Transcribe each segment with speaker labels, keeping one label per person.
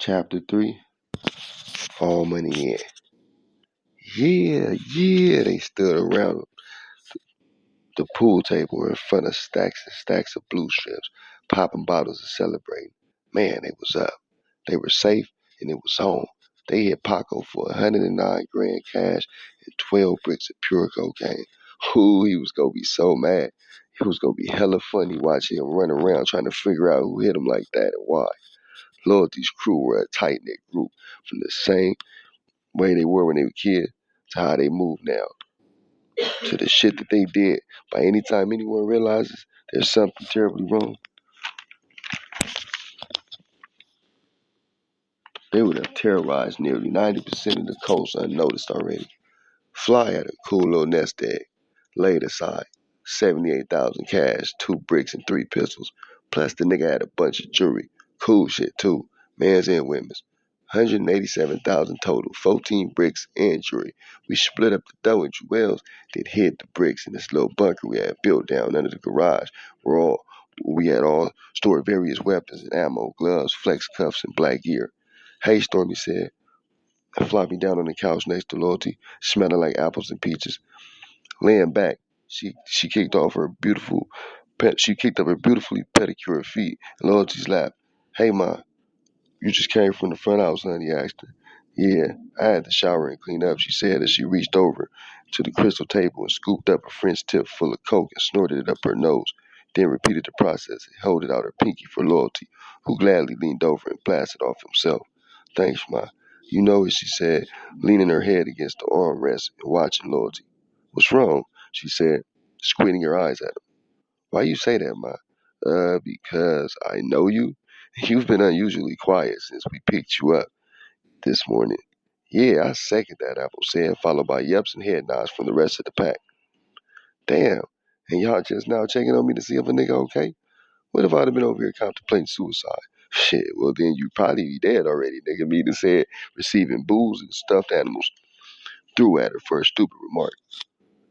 Speaker 1: Chapter 3, All Money In. Yeah, they stood around the pool table in front of stacks and stacks of blue strips, popping bottles and celebrating. Man, they was up. They were safe, and it was home. They hit Paco for 109 grand cash and 12 bricks of pure cocaine. Ooh, he was gonna be so mad. It was gonna be hella funny watching him run around trying to figure out who hit him like that and why. Loyalty's crew were a tight-knit group from the same way they were when they were kids to how they move now, to the shit that they did. By any time anyone realizes there's something terribly wrong, they would have terrorized nearly 90% of the coast unnoticed already. Fly had a cool little nest egg, laid aside, 78,000 cash, 2 bricks and 3 pistols. Plus the nigga had a bunch of jewelry, cool shit too, men's and women's. 187,000 total, 14 bricks and jewelry. We split up the dough in jewels, then hid the bricks in this little bunker we had built down under the garage, where we had all stored various weapons and ammo, gloves, flex cuffs, and black gear. Hey, Stormy said, flopping down on the couch next to Loyalty, smelling like apples and peaches. Laying back, she kicked up her beautifully pedicured feet in Loyalty's lap. Hey, Ma, you just came from the front house, honey, he asked her. Yeah, I had to shower and clean up, she said as she reached over to the crystal table and scooped up a French tip full of coke and snorted it up her nose, then repeated the process and held it out her pinky for Loyalty, who gladly leaned over and blasted off himself. Thanks, Ma. You know it, she said, leaning her head against the armrest and watching Loyalty. What's wrong? She said, squinting her eyes at him. Why you say that, Ma? Because I know you. You've been unusually quiet since we picked you up this morning. Yeah, I second that, Apple said, followed by yeps and head nods from the rest of the pack. Damn, and y'all just now checking on me to see if a nigga okay? What if I'd have been over here contemplating suicide? Shit, well then you'd probably be dead already, nigga. Meaning said, receiving booze and stuffed animals. Threw at her for a stupid remark.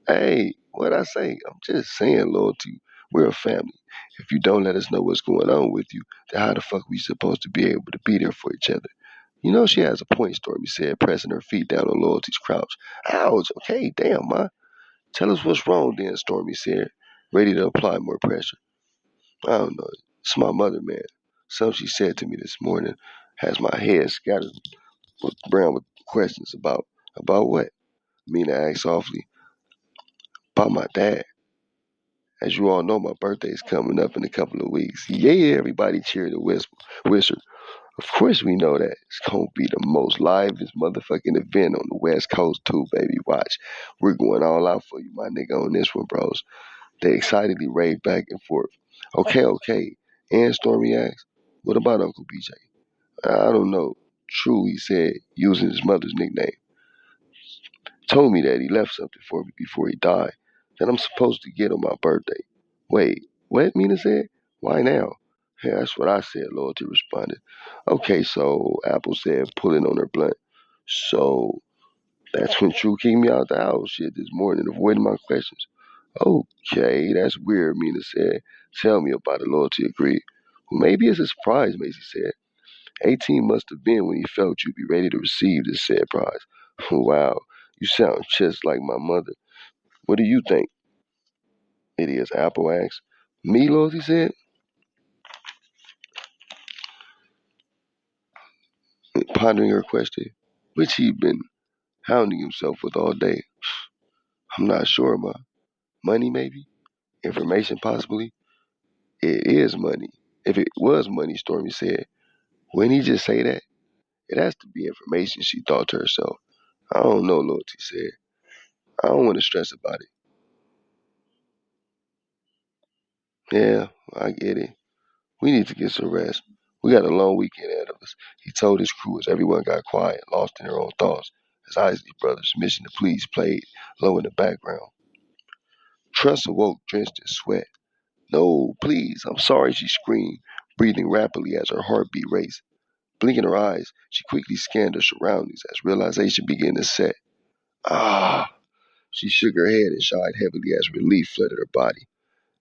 Speaker 1: Hey, what'd I say? I'm just saying, Loyalty, we're a family. If you don't let us know what's going on with you, then how the fuck we supposed to be able to be there for each other? You know she has a point, Stormy said, pressing her feet down on Loyalty's crouch. Ouch, okay, damn, Ma. Tell us what's wrong then, Stormy said, ready to apply more pressure. I don't know. It's my mother, man. Something she said to me this morning has my head scattered with questions about what? Mina asked softly. About my dad. As you all know, my birthday is coming up in a couple of weeks. Yeah, everybody cheered and whispered. Of course we know that. It's going to be the most livest motherfucking event on the West Coast too, baby. Watch. We're going all out for you, my nigga, on this one, bros. They excitedly raved back and forth. Okay. And Stormy asked, what about Uncle BJ? I don't know. True, he said, using his mother's nickname. Told me that he left something for me before he died that I'm supposed to get on my birthday. Wait, what? Mina said. Why now? Yeah, that's what I said, Loyalty responded. Okay, so Apple said, pulling on her blunt. So that's when True kicked me out the house shit this morning, avoiding my questions. Okay, that's weird, Mina said. Tell me about it, Loyalty agreed. Well, maybe it's a surprise, Macy said. 18 must have been when he felt you'd be ready to receive this said prize. Wow, you sound just like my mother. What do you think? It is, Apple asked. Me, Loyalty said, pondering her question, which he'd been hounding himself with all day. I'm not sure, Ma. Money, maybe? Information, possibly? It is money. If it was money, Stormy said, wouldn't he just say that? It has to be information, she thought to herself. I don't know, Loyalty said. I don't want to stress about it. Yeah, I get it. We need to get some rest. We got a long weekend ahead of us, he told his crew as everyone got quiet, lost in their own thoughts, as Isley Brothers' Mission to Please played low in the background. Trust awoke drenched in sweat. No, please, I'm sorry, she screamed, breathing rapidly as her heartbeat raced. Blinking her eyes, she quickly scanned her surroundings as realization began to set. Ah! She shook her head and sighed heavily as relief flooded her body.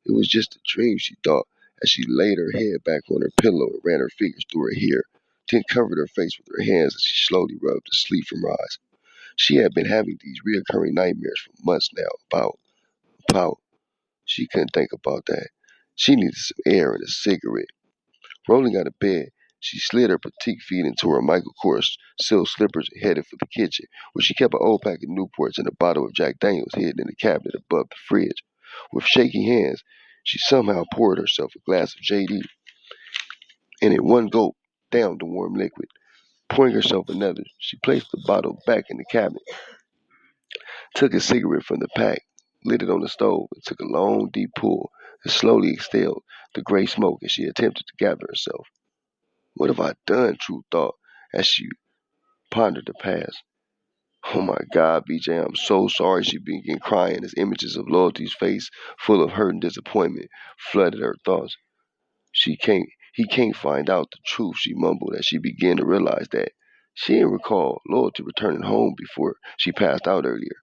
Speaker 1: It was just a dream, she thought, as she laid her head back on her pillow and ran her fingers through her hair. then covered her face with her hands as she slowly rubbed the sleep from her eyes. She had been having these reoccurring nightmares for months now about. She couldn't think about that. She needed some air and a cigarette. Rolling out of bed, she slid her petite feet into her Michael Kors silk slippers and headed for the kitchen, where she kept an old pack of Newports and a bottle of Jack Daniels hidden in the cabinet above the fridge. With shaky hands, she somehow poured herself a glass of JD, and in one gulp downed the warm liquid. Pouring herself another, she placed the bottle back in the cabinet, took a cigarette from the pack, lit it on the stove, and took a long, deep pull and slowly exhaled the gray smoke as she attempted to gather herself. What have I done? Truth thought as she pondered the past. Oh my God, BJ, I'm so sorry. She began crying as images of Loyalty's face, full of hurt and disappointment, flooded her thoughts. He can't find out the truth, she mumbled as she began to realize that she didn't recall Loyalty returning home before she passed out earlier.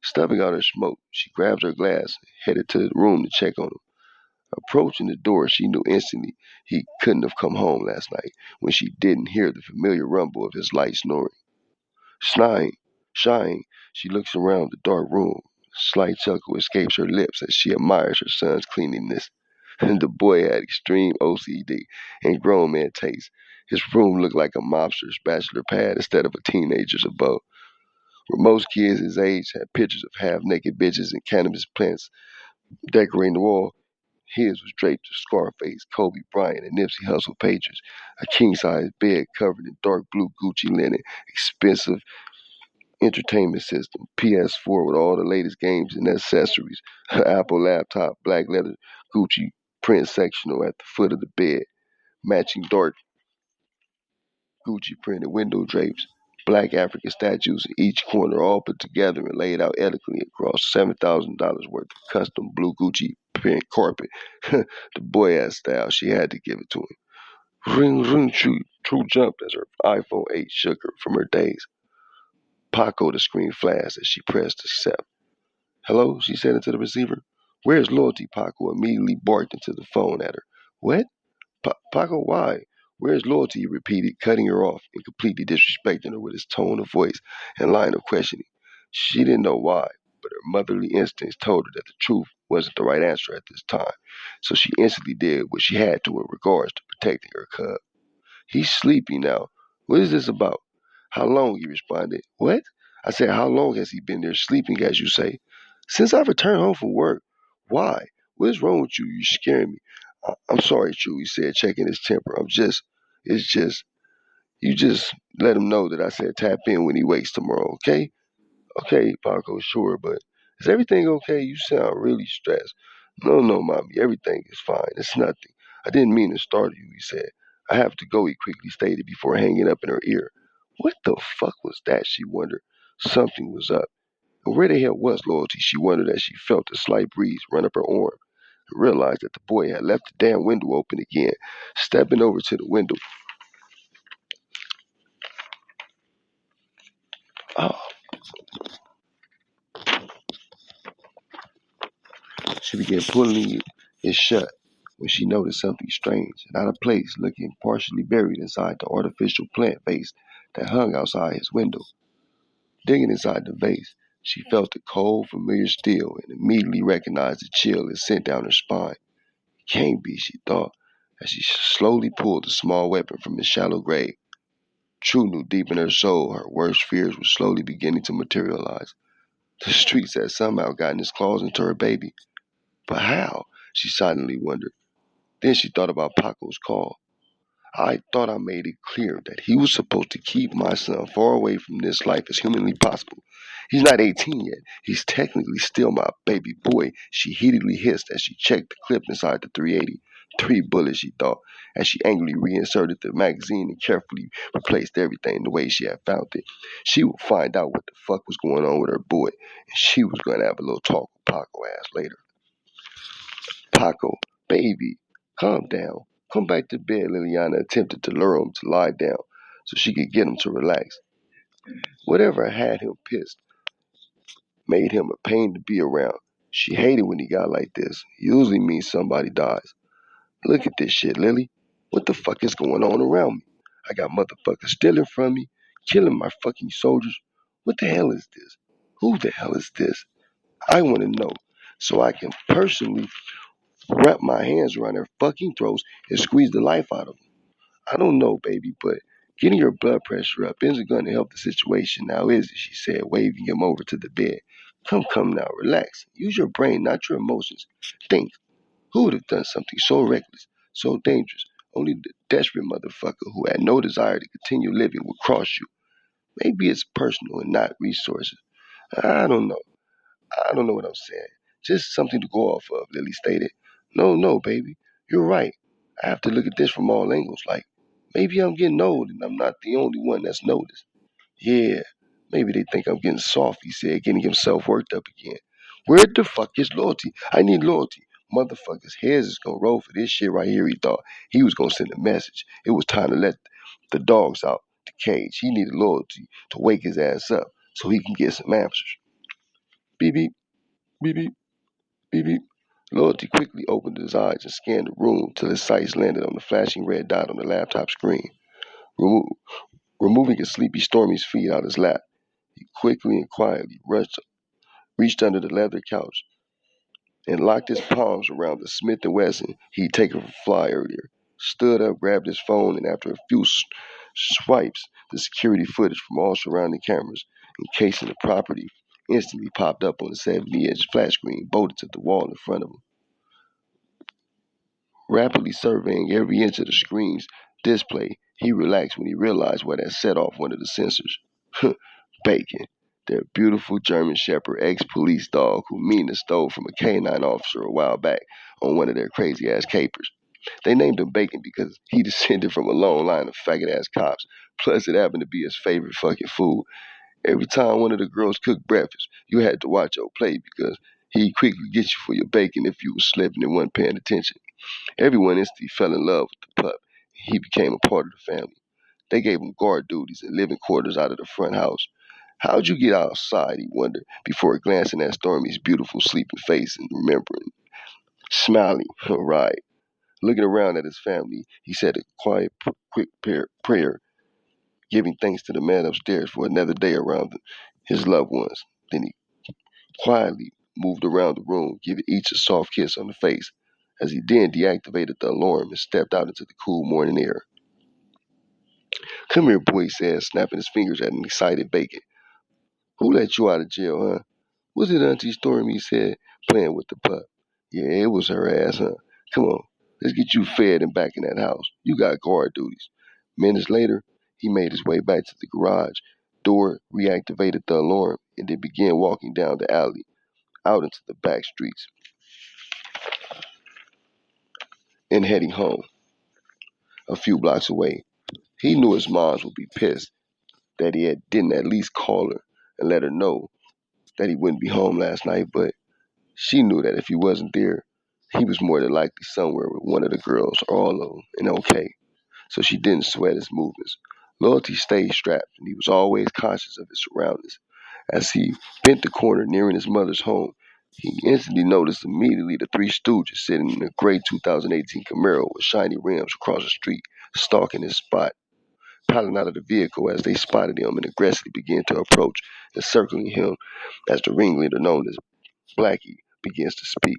Speaker 1: Stubbing out her smoke, she grabbed her glass and headed to the room to check on him. Approaching the door, she knew instantly he couldn't have come home last night when she didn't hear the familiar rumble of his light snoring. Shying, she looks around the dark room. A slight chuckle escapes her lips as she admires her son's cleanliness. The boy had extreme OCD and grown man taste. His room looked like a mobster's bachelor pad instead of a teenager's abode. Where most kids his age had pictures of half-naked bitches and cannabis plants decorating the wall, his was draped with Scarface, Kobe Bryant, and Nipsey Hussle pages. A king-size bed covered in dark blue Gucci linen, expensive entertainment system, PS4 with all the latest games and accessories, Apple laptop, black leather Gucci print sectional at the foot of the bed, matching dark Gucci printed window drapes, black African statues in each corner, all put together and laid out elegantly across $7,000 worth of custom blue Gucci print carpet. The boy had style. She had to give it to him. Ring, ring, true jumped as her iPhone 8 shook her from her daze. Paco, the screen flashed as she pressed accept. Hello, she said into the receiver. Where's Loyalty? Paco immediately barked into the phone at her. What? Paco, why? Where's Loyalty? He repeated, cutting her off and completely disrespecting her with his tone of voice and line of questioning. She didn't know why, but her motherly instincts told her that the truth wasn't the right answer at this time, so she instantly did what she had to in regards to protecting her cub. He's sleepy now. What is this about? How long? He responded. What? I said, how long has he been there sleeping, as you say? Since I returned home from work. Why? What is wrong with you? You're scaring me. I'm sorry, True, he said, checking his temper. It's just, you just let him know that I said tap in when he wakes tomorrow, okay? Okay, Paco, sure, but is everything okay? You sound really stressed. No, no, Mommy, everything is fine. It's nothing. I didn't mean to startle you, he said. I have to go, he quickly stated before hanging up in her ear. What the fuck was that, she wondered. Something was up. And where the hell was Loyalty, she wondered as she felt a slight breeze run up her arm and realized that the boy had left the damn window open again. Stepping over to the window, oh, she began pulling it shut when she noticed something strange and out of place looking partially buried inside the artificial plant vase that hung outside his window. Digging inside the vase, she felt the cold, familiar steel and immediately recognized the chill it sent down her spine. It can't be, she thought, as she slowly pulled the small weapon from its shallow grave. True knew deep in her soul her worst fears were slowly beginning to materialize. The streets had somehow gotten its claws into her baby. But how? She silently wondered. Then she thought about Paco's call. I thought I made it clear that he was supposed to keep my son far away from this life as humanly possible. He's not 18 yet. He's technically still my baby boy, she heatedly hissed as she checked the clip inside the 380. 3 bullets, she thought, as she angrily reinserted the magazine and carefully replaced everything the way she had found it. She would find out what the fuck was going on with her boy, and she was going to have a little talk with Paco ass later. Paco, baby, calm down. Come back to bed, Liliana attempted to lure him to lie down so she could get him to relax. Whatever had him pissed made him a pain to be around. She hated when he got like this. Usually means somebody dies. Look at this shit, Lily. What the fuck is going on around me? I got motherfuckers stealing from me, killing my fucking soldiers. What the hell is this? Who the hell is this? I want to know so I can personally wrap my hands around their fucking throats and squeeze the life out of them. I don't know, baby, but getting your blood pressure up isn't going to help the situation now, is it? She said, waving him over to the bed. Come now, relax. Use your brain, not your emotions. Think, who would have done something so reckless, so dangerous? Only the desperate motherfucker who had no desire to continue living would cross you. Maybe it's personal and not resources. I don't know. I don't know what I'm saying. Just something to go off of, Lily stated. No, baby. You're right. I have to look at this from all angles. Like, maybe I'm getting old and I'm not the only one that's noticed. Yeah, maybe they think I'm getting soft, he said, getting himself worked up again. Where the fuck is loyalty? I need loyalty. Motherfuckers' heads is gonna roll for this shit right here, he thought. He was gonna send a message. It was time to let the dogs out the cage. He needed loyalty to wake his ass up so he can get some answers. Beep beep, beep beep, beep beep. Loyalty quickly opened his eyes and scanned the room till his sights landed on the flashing red dot on the laptop screen. Remo- Removing his sleepy Stormy's feet out his lap, he quickly and quietly reached under the leather couch and locked his palms around the Smith& Wesson he'd taken from Fly earlier. Stood up, grabbed his phone, and after a few swipes, the security footage from all surrounding cameras encasing the property instantly popped up on the 70-inch flat screen bolted to the wall in front of him. Rapidly surveying every inch of the screen's display, he relaxed when he realized what had set off one of the sensors. Bacon, their beautiful German Shepherd ex-police dog who Mina stole from a canine officer a while back on one of their crazy-ass capers. They named him Bacon because he descended from a long line of faggot-ass cops. Plus, it happened to be his favorite fucking food. Every time one of the girls cooked breakfast, you had to watch your plate because he'd quickly get you for your bacon if you was slipping and wasn't paying attention. Everyone instantly fell in love with the pup. He became a part of the family. They gave him guard duties and living quarters out of the front house. How'd you get outside, he wondered, before glancing at Stormy's beautiful sleeping face and remembering. Smiling, right. Looking around at his family, he said a quiet, quick prayer, giving thanks to the man upstairs for another day around his loved ones. Then he quietly moved around the room, giving each a soft kiss on the face, as he then deactivated the alarm and stepped out into the cool morning air. Come here, boy, he said, snapping his fingers at an excited Bacon. Who let you out of jail, huh? Was it Auntie Stormy, he said, playing with the pup. Yeah, it was her ass, huh? Come on, let's get you fed and back in that house. You got guard duties. Minutes later, he made his way back to the garage door, reactivated the alarm, and then began walking down the alley, out into the back streets, and heading home. A few blocks away, he knew his mom would be pissed that didn't at least call her and let her know that he wouldn't be home last night, but she knew that if he wasn't there, he was more than likely somewhere with one of the girls or all of them, and okay. So she didn't sweat his movements. Loyalty stayed strapped, and he was always conscious of his surroundings. As he bent the corner nearing his mother's home, he instantly noticed immediately the three stooges sitting in a gray 2018 Camaro with shiny rims across the street, stalking his spot. Piling out of the vehicle as they spotted him and aggressively began to approach, encircling him as the ringleader known as Blackie begins to speak.